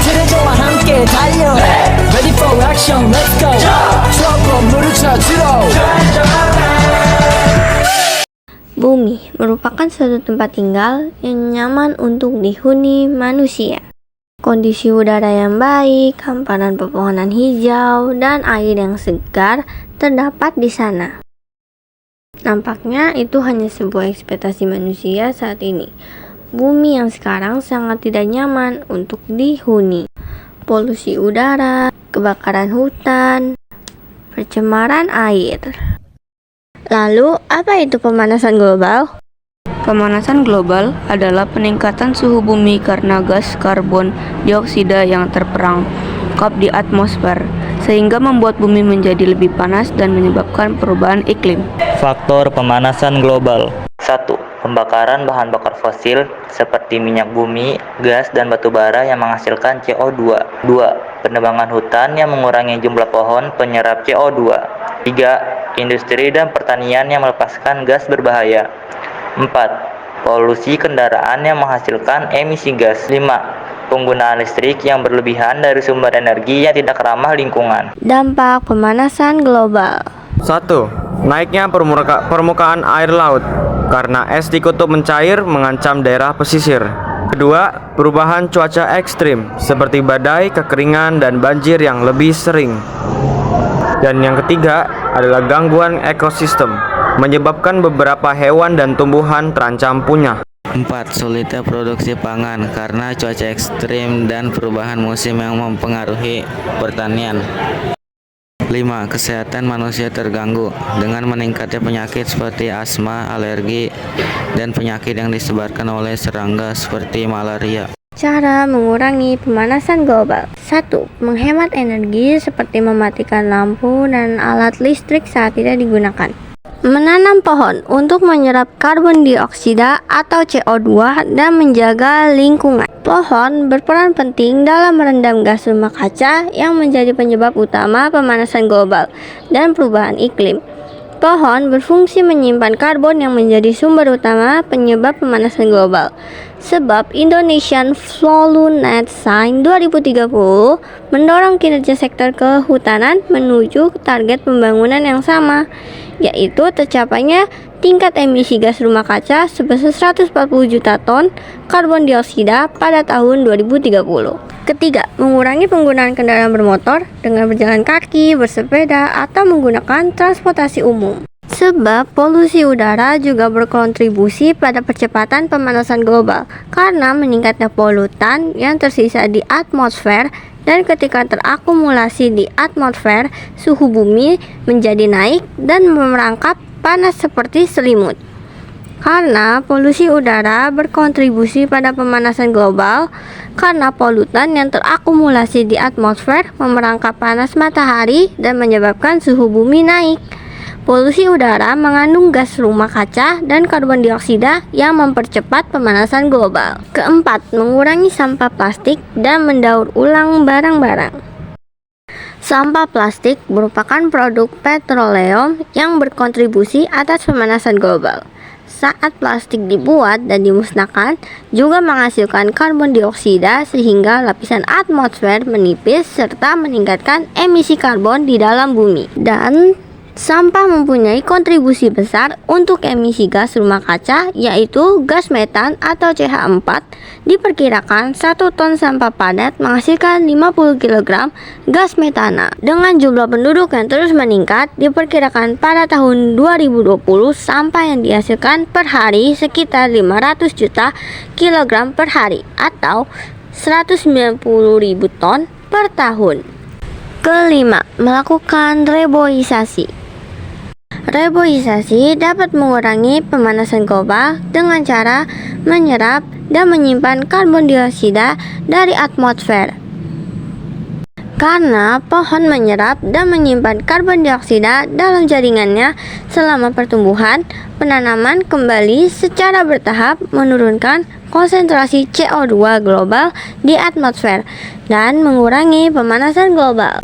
트레저와 함께 달려 Ready for action, let's go 추억 건물을 찾으러 Bumi merupakan suatu tempat tinggal yang nyaman untuk dihuni manusia. Kondisi udara yang baik, hamparan pepohonan hijau, dan air yang segar terdapat di sana. Nampaknya itu hanya sebuah ekspektasi manusia saat ini. Bumi yang sekarang sangat tidak nyaman untuk dihuni. Polusi udara, kebakaran hutan, pencemaran air. Lalu, apa itu pemanasan global? Pemanasan global adalah peningkatan suhu bumi karena gas karbon dioksida yang terperangkap di atmosfer, sehingga membuat bumi menjadi lebih panas dan menyebabkan perubahan iklim. Faktor pemanasan global. 1. Pembakaran bahan bakar fosil seperti minyak bumi, gas, dan batu bara yang menghasilkan CO2. 2. Penebangan hutan yang mengurangi jumlah pohon penyerap CO2. 3. Industri dan pertanian yang melepaskan gas berbahaya. 4. Polusi kendaraan yang menghasilkan emisi gas. 5. Penggunaan listrik yang berlebihan dari sumber energi yang tidak ramah lingkungan. Dampak pemanasan global. 1. Naiknya permukaan air laut karena es di kutub mencair mengancam daerah pesisir. Kedua, perubahan cuaca ekstrim seperti badai, kekeringan, dan banjir yang lebih sering. Dan yang ketiga adalah gangguan ekosistem, menyebabkan beberapa hewan dan tumbuhan terancam punah. 4. Sulitnya produksi pangan karena cuaca ekstrim dan perubahan musim yang mempengaruhi pertanian. 5. Kesehatan manusia terganggu dengan meningkatnya penyakit seperti asma, alergi, dan penyakit yang disebarkan oleh serangga seperti malaria. Cara mengurangi pemanasan global. 1. Menghemat energi seperti mematikan lampu dan alat listrik saat tidak digunakan. Menanam pohon untuk menyerap karbon dioksida atau CO2 dan menjaga lingkungan. Pohon berperan penting dalam merendam gas rumah kaca yang menjadi penyebab utama pemanasan global dan perubahan iklim. Pohon berfungsi menyimpan karbon yang menjadi sumber utama penyebab pemanasan global. Sebab Indonesian Flow Net Sign 2030 mendorong kinerja sektor kehutanan menuju target pembangunan yang sama, yaitu tercapainya tingkat emisi gas rumah kaca sebesar 140 juta ton karbon dioksida pada tahun 2030. Ketiga, mengurangi penggunaan kendaraan bermotor dengan berjalan kaki, bersepeda, atau menggunakan transportasi umum. Sebab polusi udara juga berkontribusi pada percepatan pemanasan global karena meningkatnya polutan yang tersisa di atmosfer, dan ketika terakumulasi di atmosfer, suhu bumi menjadi naik dan merangkap panas seperti selimut. Karena polusi udara berkontribusi pada pemanasan global, karena polutan yang terakumulasi di atmosfer memerangkap panas matahari dan menyebabkan suhu bumi naik. Polusi udara mengandung gas rumah kaca dan karbon dioksida yang mempercepat pemanasan global. Keempat, mengurangi sampah plastik dan mendaur ulang barang-barang. Sampah plastik merupakan produk petroleum yang berkontribusi atas pemanasan global. Saat plastik dibuat dan dimusnahkan, juga menghasilkan karbon dioksida sehingga lapisan atmosfer menipis serta meningkatkan emisi karbon di dalam bumi. Dan sampah mempunyai kontribusi besar untuk emisi gas rumah kaca, yaitu gas metan atau CH4. Diperkirakan 1 ton sampah padat menghasilkan 50 kg gas metana. Dengan jumlah penduduk yang terus meningkat, diperkirakan pada tahun 2020 sampah yang dihasilkan per hari sekitar 500 juta kilogram per hari atau 190.000 ton per tahun. Kelima, melakukan reboisasi. Reboisasi dapat mengurangi pemanasan global dengan cara menyerap dan menyimpan karbon dioksida dari atmosfer. Karena pohon menyerap dan menyimpan karbon dioksida dalam jaringannya selama pertumbuhan, penanaman kembali secara bertahap menurunkan konsentrasi CO2 global di atmosfer dan mengurangi pemanasan global.